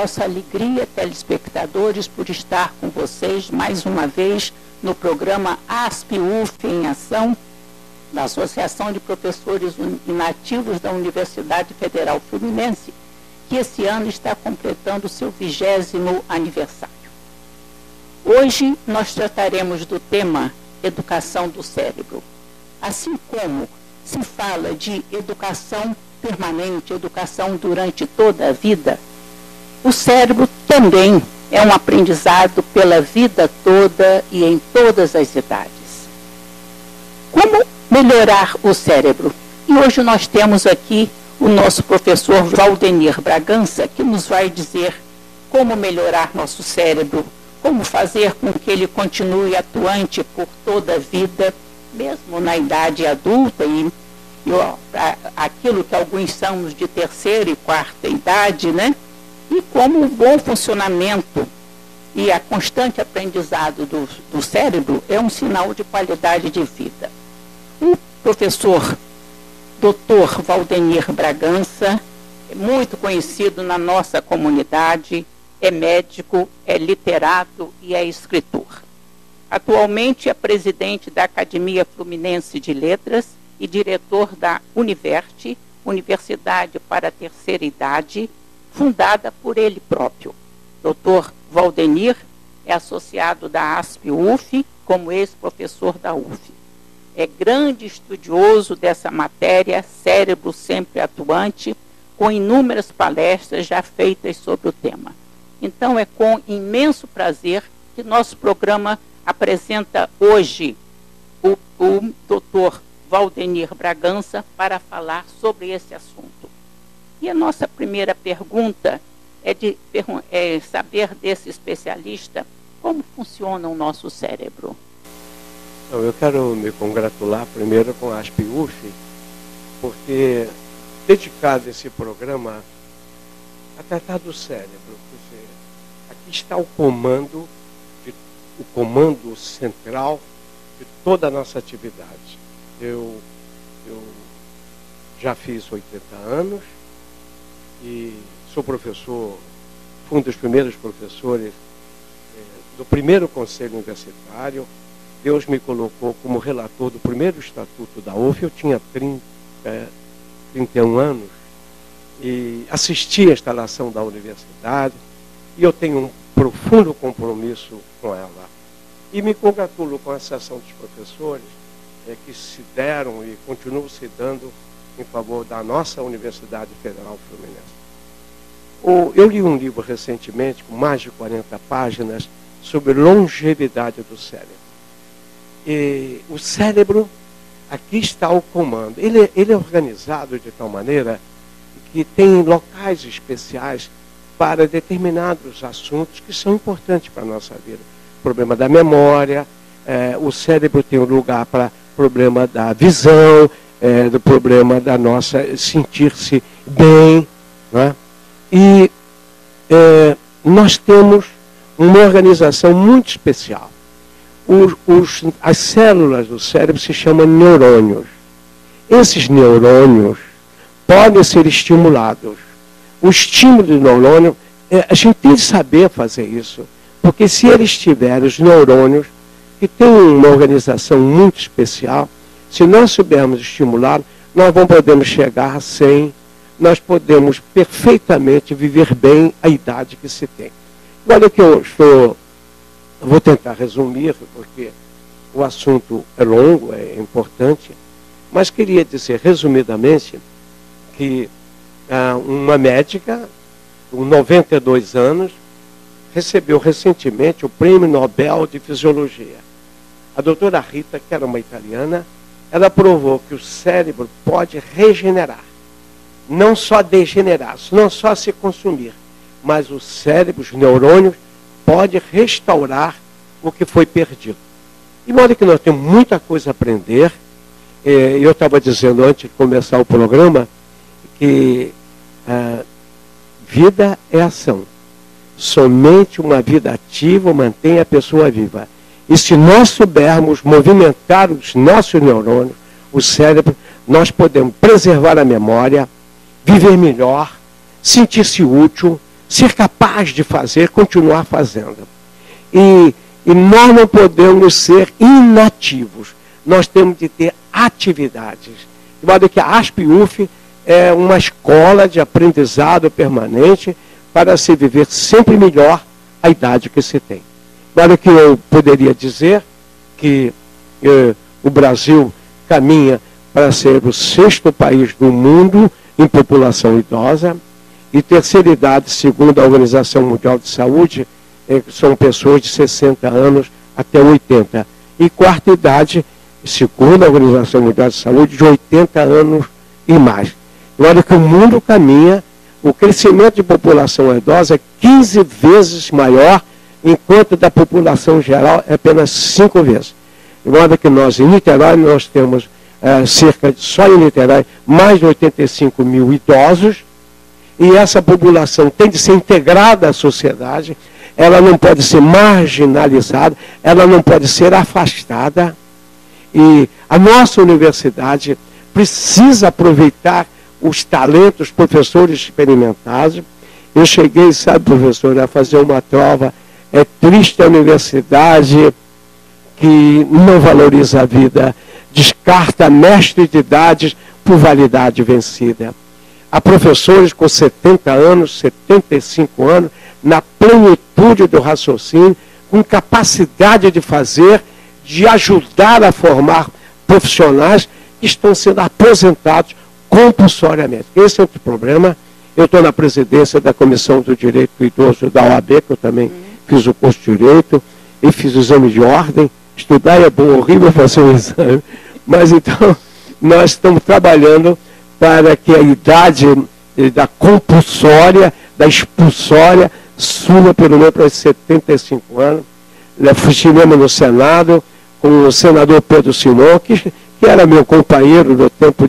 nossa alegria, telespectadores, por estar com vocês mais uma vez no programa ASP-UF em Ação, da Associação de Professores Inativos da Universidade Federal Fluminense, que esse ano está completando seu 20º aniversário. Hoje nós trataremos do tema Educação do Cérebro. Assim como se fala de educação permanente, educação durante toda a vida, o cérebro também é um aprendizado pela vida toda e em todas as idades. Como melhorar o cérebro? E hoje nós temos aqui o nosso professor Valdenir Bragança, que nos vai dizer como melhorar nosso cérebro, como fazer com que ele continue atuante por toda a vida, mesmo na idade adulta e aquilo que alguns chamamos de terceira e quarta idade, né? E como o bom funcionamento e a constante aprendizado do cérebro é um sinal de qualidade de vida. O professor Dr. Valdenir Bragança é muito conhecido na nossa comunidade, é médico, é literato e é escritor. Atualmente é presidente da Academia Fluminense de Letras e diretor da Univerte, Universidade para a Terceira Idade, fundada por ele próprio. Dr. Valdenir é associado da ASP-UF como ex-professor da UF. É grande estudioso dessa matéria, cérebro sempre atuante, com inúmeras palestras já feitas sobre o tema. Então é com imenso prazer que nosso programa apresenta hoje o Dr. Valdenir Bragança para falar sobre esse assunto. E a nossa primeira pergunta é saber desse especialista como funciona o nosso cérebro. Então, eu quero me congratular primeiro com a ASP-UF, porque dedicado esse programa a tratar do cérebro. Quer dizer, aqui está o comando central de toda a nossa atividade. Eu já fiz 80 anos e sou professor, fui um dos primeiros professores do primeiro conselho universitário. Deus me colocou como relator do primeiro estatuto da UF. Eu tinha 31 anos e assisti à instalação da universidade e eu tenho um profundo compromisso com ela. E me congratulo com a Associação dos Professores que se deram e continuam se dando em favor da nossa Universidade Federal Fluminense. Eu li um livro recentemente, com mais de 40 páginas, sobre longevidade do cérebro. E o cérebro, aqui está o comando. Ele é organizado de tal maneira que tem locais especiais para determinados assuntos que são importantes para a nossa vida. O problema da memória, o cérebro tem um lugar para problema da visão, do problema da nossa sentir-se bem, né? E nós temos uma organização muito especial. As células do cérebro se chamam neurônios. Esses neurônios podem ser estimulados. O estímulo do neurônio, a gente tem que saber fazer isso, porque se eles tiverem os neurônios, que têm uma organização muito especial, se nós soubermos estimular, nós não podemos chegar a 100, nós podemos perfeitamente viver bem a idade que se tem. Olha que eu vou tentar resumir, porque o assunto é longo, é importante, mas queria dizer resumidamente que uma médica, com 92 anos, recebeu recentemente o Prêmio Nobel de Fisiologia. A doutora Rita, que era uma italiana, ela provou que o cérebro pode regenerar, não só degenerar, não só se consumir, mas o cérebro, os neurônios, pode restaurar o que foi perdido. E modo que nós temos muita coisa a aprender. Eu estava dizendo antes de começar o programa que vida é ação. Somente uma vida ativa mantém a pessoa viva. E se nós soubermos movimentar os nossos neurônios, o cérebro, nós podemos preservar a memória, viver melhor, sentir-se útil, ser capaz de fazer, continuar fazendo. E nós não podemos ser inativos. Nós temos de ter atividades. De modo que a ASP-UF é uma escola de aprendizado permanente para se viver sempre melhor a idade que se tem. De modo que eu poderia dizer que o Brasil caminha para ser o 6º país do mundo em população idosa, e terceira idade, segundo a Organização Mundial de Saúde, são pessoas de 60 anos até 80. E quarta idade, segundo a Organização Mundial de Saúde, de 80 anos e mais. De modo que o mundo caminha, o crescimento de população idosa é 15 vezes maior, enquanto da população geral é apenas 5 vezes. De modo que nós, em Niterói, nós temos só em Niterói, mais de 85 mil idosos, e essa população tem de ser integrada à sociedade, ela não pode ser marginalizada, ela não pode ser afastada. E a nossa universidade precisa aproveitar os talentos, os professores experimentados. Eu cheguei, sabe, professor, a fazer uma prova. É triste a universidade que não valoriza a vida, descarta mestre de idades por validade vencida. Há professores com 70 anos, 75 anos, na plenitude do raciocínio, com capacidade de fazer, de ajudar a formar profissionais que estão sendo aposentados compulsoriamente. Esse é outro problema. Eu estou na presidência da Comissão do Direito do Idoso da OAB, que eu também fiz o curso de Direito, e fiz o exame de ordem. Estudar é bom, horrível fazer um exame. Mas então, nós estamos trabalhando para que a idade da compulsória, da expulsória, suba pelo menos para os 75 anos. Estivemos no Senado com o senador Pedro Simão, que era meu companheiro no tempo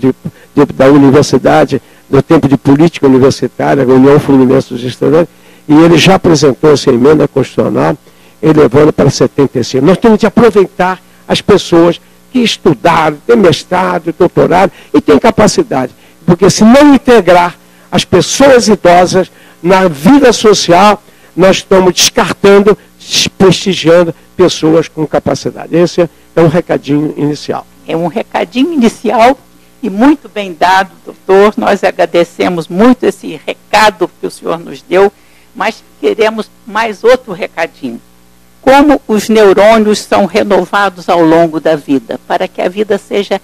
da universidade, no tempo de política universitária, a União Fluminense dos Estudantes, e ele já apresentou essa emenda constitucional, elevando para 75. Nós temos de aproveitar as pessoas que estudaram, têm mestrado, doutorado e têm capacidade. Porque se não integrar as pessoas idosas na vida social, nós estamos descartando, desprestigiando pessoas com capacidade. Esse é um recadinho inicial. É um recadinho inicial e muito bem dado, doutor. Nós agradecemos muito esse recado que o senhor nos deu, mas queremos mais outro recadinho. Como os neurônios são renovados ao longo da vida, para que a vida seja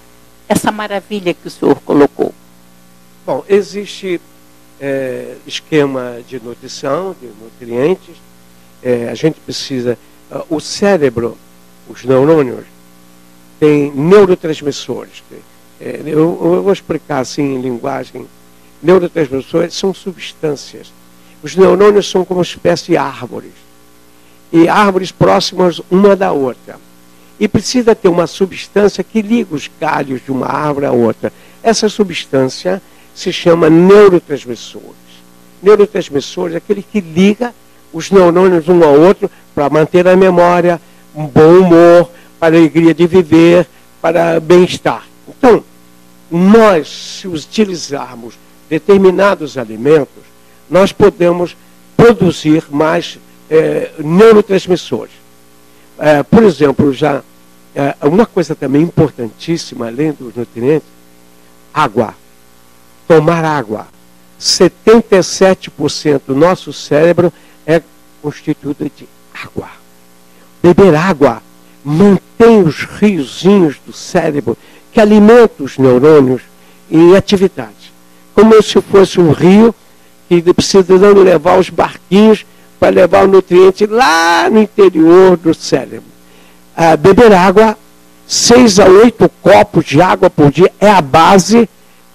essa maravilha que o senhor colocou? Bom, existe esquema de nutrição, de nutrientes. A gente precisa... o cérebro, os neurônios, tem neurotransmissores. Eu vou explicar assim em linguagem. Neurotransmissores são substâncias. Os neurônios são como uma espécie de árvores. E árvores próximas uma da outra. E precisa ter uma substância que liga os galhos de uma árvore à outra. Essa substância se chama neurotransmissores. Neurotransmissores é aquele que liga os neurônios um ao outro para manter a memória, um bom humor, para a alegria de viver, para bem-estar. Então, nós, se utilizarmos determinados alimentos, nós podemos produzir mais neurotransmissores. Por exemplo, uma coisa também importantíssima, além dos nutrientes, água. Tomar água. 77% do nosso cérebro é constituído de água. Beber água mantém os riozinhos do cérebro que alimentam os neurônios em atividade. Como se fosse um rio que precisando levar os barquinhos para levar o nutriente lá no interior do cérebro. Beber água, 6 a 8 copos de água por dia é a base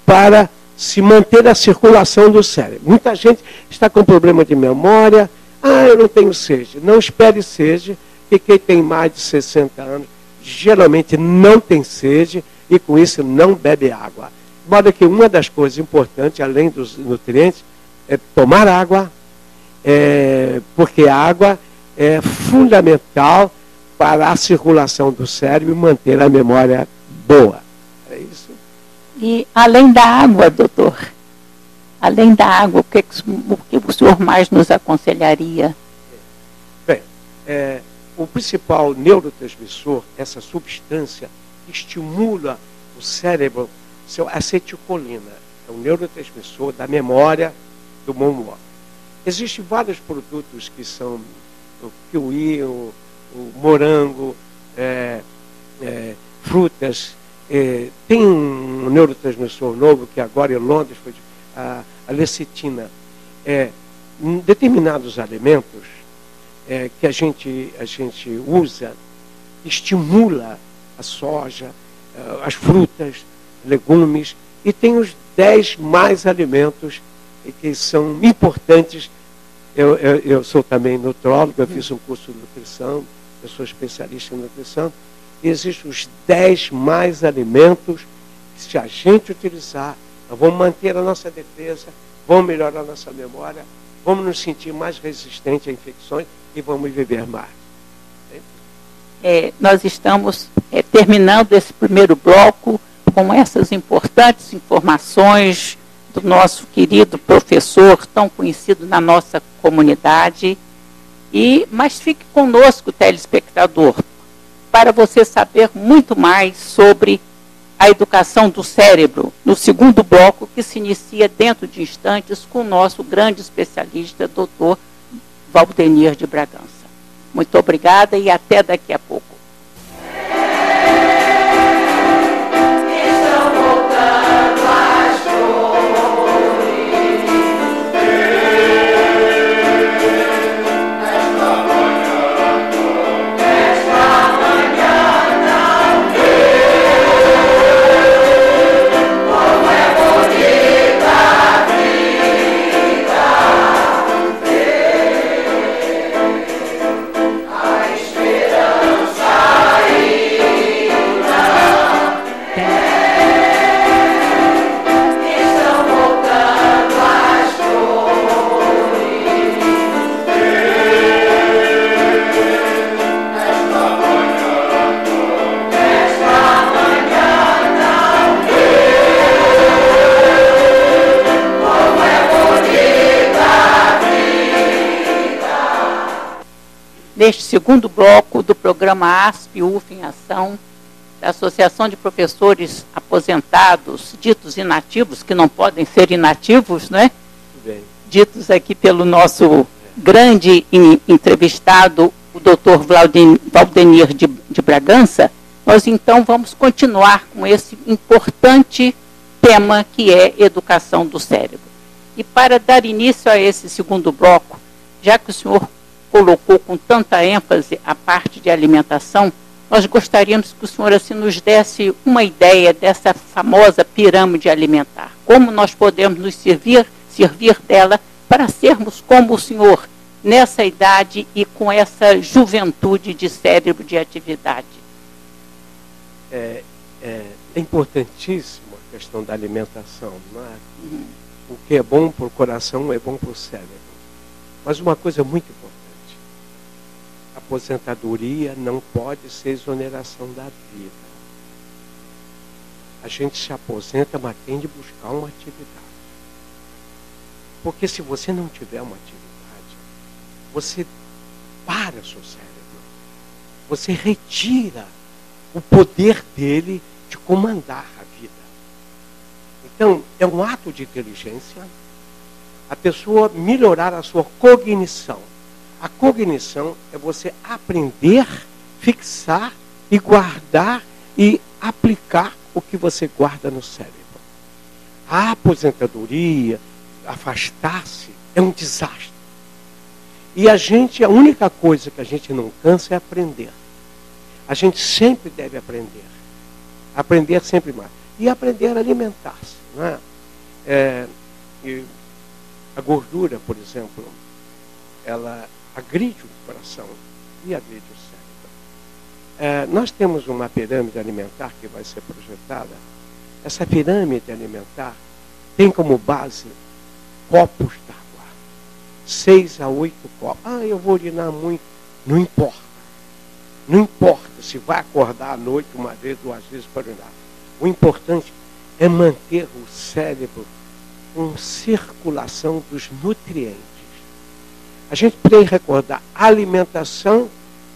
para se manter a circulação do cérebro. Muita gente está com problema de memória. Eu não tenho sede. Não espere sede, que quem tem mais de 60 anos geralmente não tem sede e com isso não bebe água. De modo que uma das coisas importantes, além dos nutrientes, é tomar água, porque a água é fundamental para a circulação do cérebro e manter a memória boa. É isso. E além da água, doutor, Além da água, o que o senhor mais nos aconselharia? Bem, o principal neurotransmissor, essa substância que estimula o cérebro, a acetilcolina, é um neurotransmissor da memória, do bom humor. Existem vários produtos que são o kiwi, o morango, frutas. Tem um neurotransmissor novo que agora em Londres foi a lecitina. Em determinados alimentos que a gente usa, estimula a soja, as frutas, legumes, e tem os 10 mais alimentos que são importantes. Eu sou também nutrólogo, eu fiz um curso de nutrição, eu sou especialista em nutrição, e existem os 10 mais alimentos que, se a gente utilizar, nós vamos manter a nossa defesa, vamos melhorar a nossa memória, vamos nos sentir mais resistentes a infecções e vamos viver mais. Nós estamos terminando esse primeiro bloco com essas importantes informações do nosso querido professor, tão conhecido na nossa comunidade. Mas fique conosco, telespectador, para você saber muito mais sobre a educação do cérebro, no segundo bloco, que se inicia dentro de instantes com o nosso grande especialista, Dr. Valdenir de Bragança. Muito obrigada e até daqui a pouco. Neste segundo bloco do programa ASP-UF em Ação, da Associação de Professores Aposentados, ditos inativos, que não podem ser inativos, não é? Bem. Ditos aqui pelo nosso grande entrevistado, o Dr. Valdenir de Bragança, nós então vamos continuar com esse importante tema que é educação do cérebro. E para dar início a esse segundo bloco, já que o senhor colocou com tanta ênfase a parte de alimentação, nós gostaríamos que o senhor assim nos desse uma ideia dessa famosa pirâmide alimentar. Como nós podemos nos servir dela para sermos como o senhor, nessa idade e com essa juventude de cérebro de atividade. É importantíssima a questão da alimentação, não é? O que é bom para o coração é bom para o cérebro. Mas uma coisa muito importante, a aposentadoria não pode ser exoneração da vida. A gente se aposenta, mas tem de buscar uma atividade. Porque se você não tiver uma atividade, você para seu cérebro. Você retira o poder dele de comandar a vida. Então, é um ato de inteligência a pessoa melhorar a sua cognição. A cognição é você aprender, fixar e guardar e aplicar o que você guarda no cérebro. A aposentadoria, afastar-se, é um desastre. E a única coisa que a gente não cansa é aprender. A gente sempre deve aprender. Aprender sempre mais. E aprender a alimentar-se. Não é? A gordura, por exemplo, ela agride o coração e agride o cérebro. Nós temos uma pirâmide alimentar que vai ser projetada. Essa pirâmide alimentar tem como base copos d'água. 6 a 8 copos. Eu vou urinar muito. Não importa. Não importa se vai acordar à noite uma vez, 2 vezes para urinar. O importante é manter o cérebro com circulação dos nutrientes. A gente precisa recordar alimentação,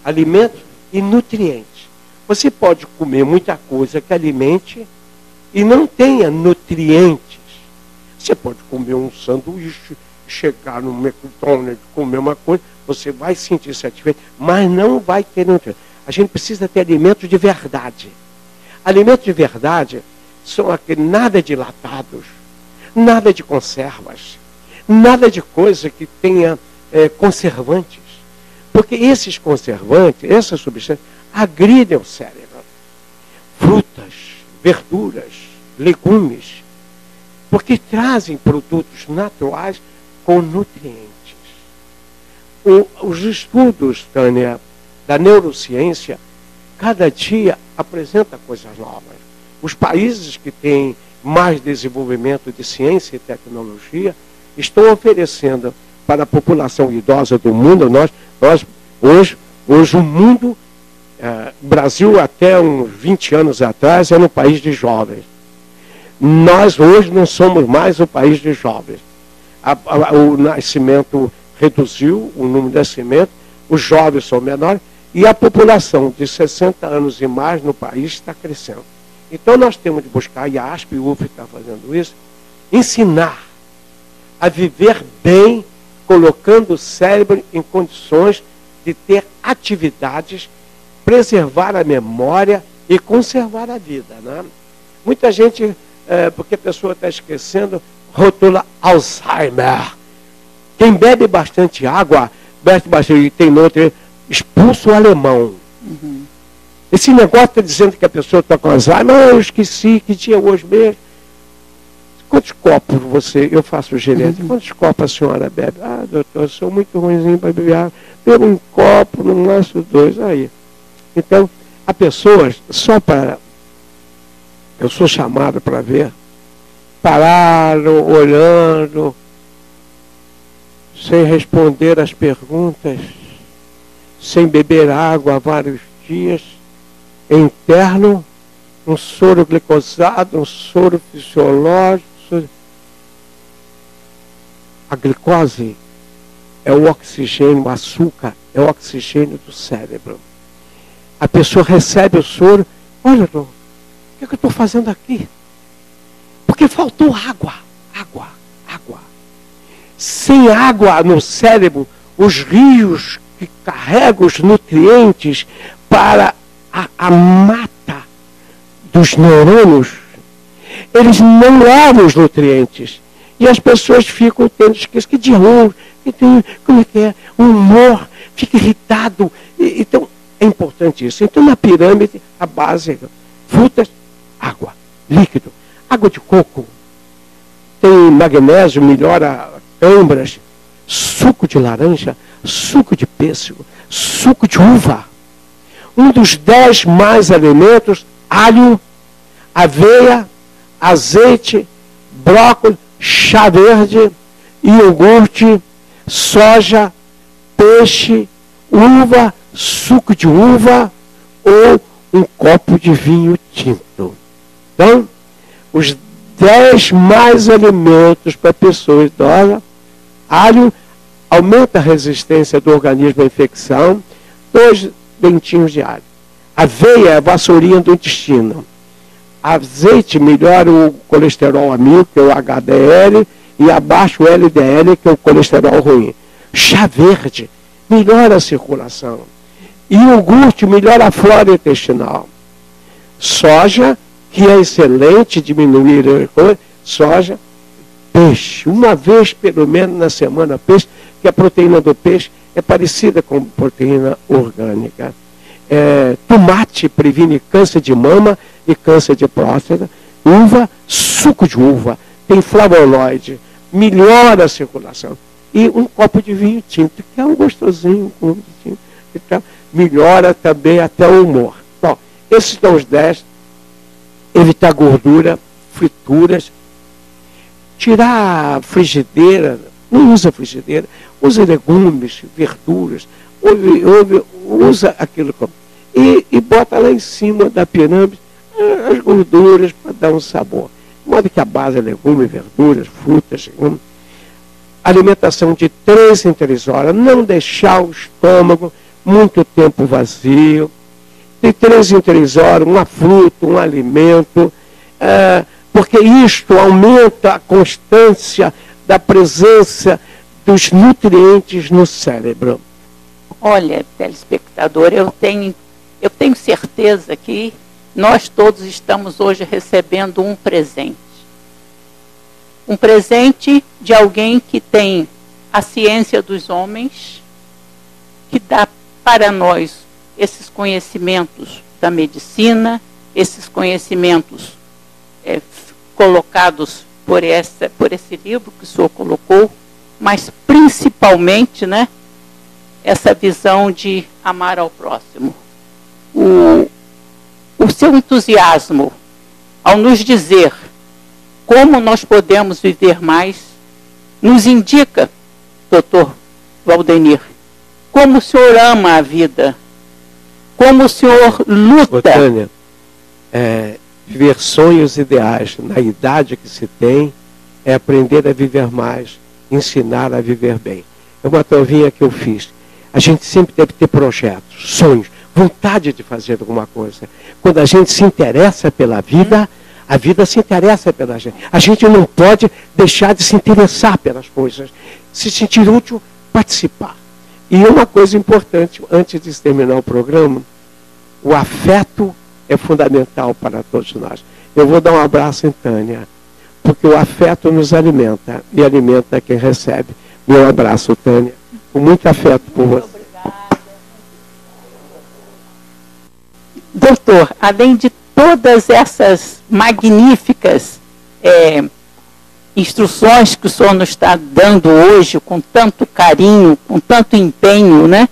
alimentos e nutrientes. Você pode comer muita coisa que alimente e não tenha nutrientes. Você pode comer um sanduíche, chegar no McDonald's, comer uma coisa, você vai sentir satisfeito, mas não vai ter nutrientes. A gente precisa ter alimentos de verdade. Alimentos de verdade são aqueles nada de dilatados, nada de conservas, nada de coisa que tenha conservantes. Porque esses conservantes, essas substâncias, agridem o cérebro. Frutas, verduras, legumes, porque trazem produtos naturais com nutrientes. Os estudos, Tânia, da neurociência, cada dia apresenta coisas novas. Os países que têm mais desenvolvimento de ciência e tecnologia estão oferecendo para a população idosa do mundo, nós hoje o mundo, o Brasil até uns 20 anos atrás era um país de jovens. Nós hoje não somos mais um país de jovens. O nascimento reduziu, o número de nascimentos, os jovens são menores, e a população de 60 anos e mais no país está crescendo. Então nós temos de buscar, e a ASP e UF está fazendo isso, ensinar a viver bem, colocando o cérebro em condições de ter atividades, preservar a memória e conservar a vida. Né? Muita gente, porque a pessoa está esquecendo, rotula Alzheimer. Quem bebe bastante água, e tem outra, expulsa o alemão. Uhum. Esse negócio está dizendo que a pessoa está com Alzheimer, eu esqueci que tinha hoje mesmo. Quantos copos você, eu faço gerente, quantos copos a senhora bebe? Ah, doutor, eu sou muito ruimzinho para beber água. Bebo um copo, no máximo 2, aí. Então, a pessoa, só para, eu sou chamado para ver, pararam, olhando, sem responder as perguntas, sem beber água há vários dias, interno, um soro glicosado, um soro fisiológico. A glicose é o oxigênio, o açúcar é o oxigênio do cérebro. A pessoa recebe o soro, olha, o que eu estou fazendo aqui? Porque faltou água, água, água. Sem água no cérebro, os rios que carregam os nutrientes para a mata dos neurônios, eles não levam os nutrientes. E as pessoas ficam tendo que de ruim, como é que é? O humor, fica irritado. Então, é importante isso. Então, na pirâmide, a base é frutas, água, líquido. Água de coco, tem magnésio, melhora câimbras, suco de laranja, suco de pêssego, suco de uva. Um dos 10 mais alimentos, alho, aveia, azeite, brócolis, chá verde, iogurte, soja, peixe, uva, suco de uva ou um copo de vinho tinto. Então, os 10 mais alimentos para pessoas idosas, alho aumenta a resistência do organismo à infecção, 2 dentinhos de alho. Aveia é a vassourinha do intestino. Azeite melhora o colesterol amigo, que é o HDL, e abaixa o LDL, que é o colesterol ruim. Chá verde melhora a circulação. Iogurte melhora a flora intestinal. Soja, que é excelente, diminuir soja. Peixe, uma vez pelo menos na semana, peixe, que a proteína do peixe é parecida com proteína orgânica. Tomate previne câncer de mama e câncer de próstata. Uva, suco de uva, tem flavonoide, melhora a circulação. E um copo de vinho tinto, que é um gostosinho, então, melhora também até o humor. Bom, esses são os 10. Evitar gordura, frituras, tirar a frigideira, não usa frigideira, usa legumes, verduras, usa aquilo e bota lá em cima da pirâmide as gorduras para dar um sabor. modo que a base é legumes, verduras, frutas, alimentação de 3 em 3 horas, não deixar o estômago muito tempo vazio, de 3 em 3 horas, uma fruta, um alimento, porque isto aumenta a constância da presença dos nutrientes no cérebro. Olha, telespectador, eu tenho certeza que nós todos estamos hoje recebendo um presente. Um presente de alguém que tem a ciência dos homens, que dá para nós esses conhecimentos da medicina, esses conhecimentos colocados por esse livro que o senhor colocou, mas principalmente, né, essa visão de amar ao próximo. O seu entusiasmo ao nos dizer como nós podemos viver mais, nos indica, doutor Valdenir, como o senhor ama a vida, como o senhor luta. Tânia, viver sonhos ideais na idade que se tem é aprender a viver mais, ensinar a viver bem. É uma provinha que eu fiz. A gente sempre deve ter projetos, sonhos, vontade de fazer alguma coisa. Quando a gente se interessa pela vida, a vida se interessa pela gente. A gente não pode deixar de se interessar pelas coisas. Se sentir útil, participar. E uma coisa importante, antes de terminar o programa, o afeto é fundamental para todos nós. Eu vou dar um abraço em Tânia, porque o afeto nos alimenta e alimenta quem recebe. Meu abraço, Tânia, com muito afeto por você. Obrigada. Doutor, além de todas essas magníficas instruções que o senhor nos está dando hoje, com tanto carinho, com tanto empenho, né?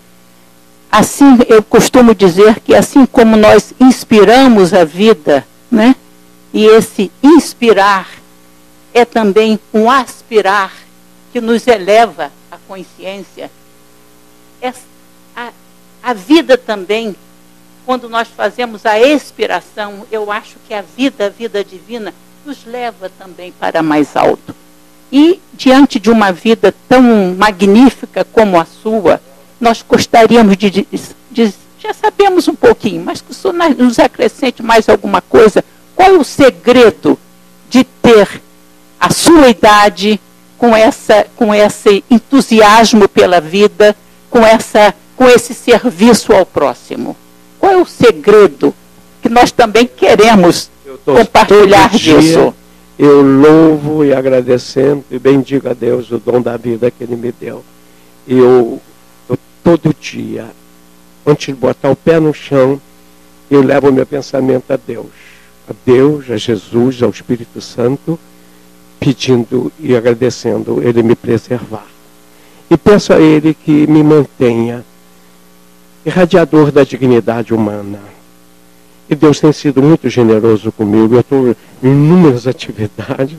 Assim, eu costumo dizer que assim como nós inspiramos a vida, né? E esse inspirar é também um aspirar que nos eleva a consciência. A vida também, quando nós fazemos a expiração, eu acho que a vida divina, nos leva também para mais alto. E diante de uma vida tão magnífica como a sua, nós gostaríamos de já sabemos um pouquinho, mas que o senhor nos acrescente mais alguma coisa. Qual é o segredo de ter a sua idade com esse entusiasmo pela vida, com esse serviço ao próximo? Qual é o segredo que nós também queremos compartilhar disso? Eu louvo e agradecendo e bendigo a Deus o dom da vida que Ele me deu. Eu todo dia, antes de botar o pé no chão, eu levo o meu pensamento a Deus, a Jesus, ao Espírito Santo, pedindo e agradecendo Ele me preservar. E peço a Ele que me mantenha irradiador da dignidade humana. E Deus tem sido muito generoso comigo. Eu estou em inúmeras atividades.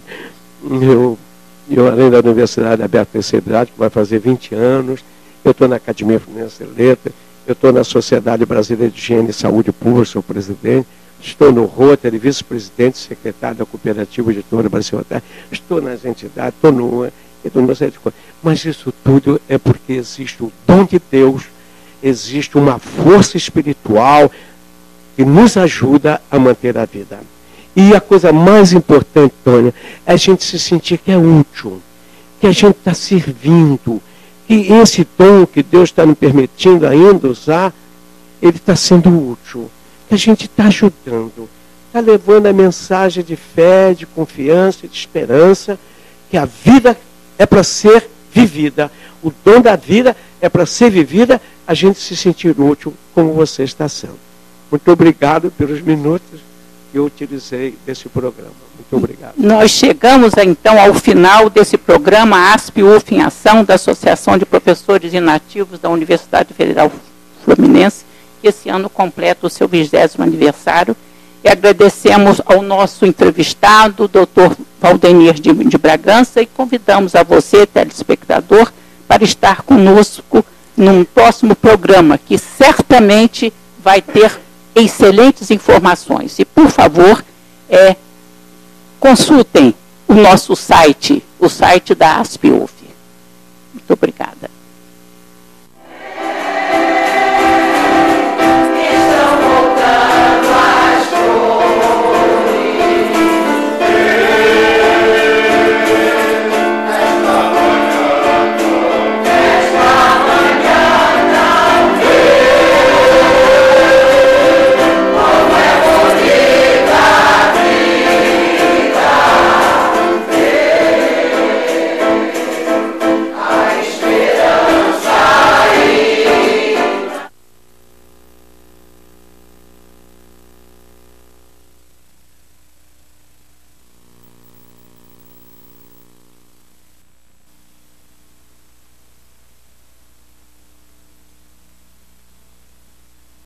Eu além da Universidade Aberta da Terceira Idade, que vai fazer 20 anos, eu estou na Academia Fluminense de Letras, eu estou na Sociedade Brasileira de Higiene e Saúde Pública, sou presidente, estou no Rotary, vice-presidente, secretário da Cooperativa Editora Brasil Hotel, estou nas entidades, estou numa série de coisas. Mas isso tudo é porque existe o dom de Deus, existe uma força espiritual que nos ajuda a manter a vida. E a coisa mais importante, Tônia, é a gente se sentir que é útil, que a gente está servindo, que esse dom que Deus está nos permitindo ainda usar, ele está sendo útil, que a gente está ajudando, está levando a mensagem de fé, de confiança, de esperança, que a vida é para ser vivida. O dom da vida é para ser vivida, a gente se sentir útil como você está sendo. Muito obrigado pelos minutos que eu utilizei desse programa. Muito obrigado. Nós chegamos, então, ao final desse programa ASP-UF em Ação, da Associação de Professores Inativos da Universidade Federal Fluminense, que esse ano completa o seu 20º aniversário. E agradecemos ao nosso entrevistado, o doutor Valdenir de Bragança, e convidamos a você, telespectador, para estar conosco num próximo programa, que certamente vai ter excelentes informações. E, por favor, consultem o nosso site, o site da ASPIUF.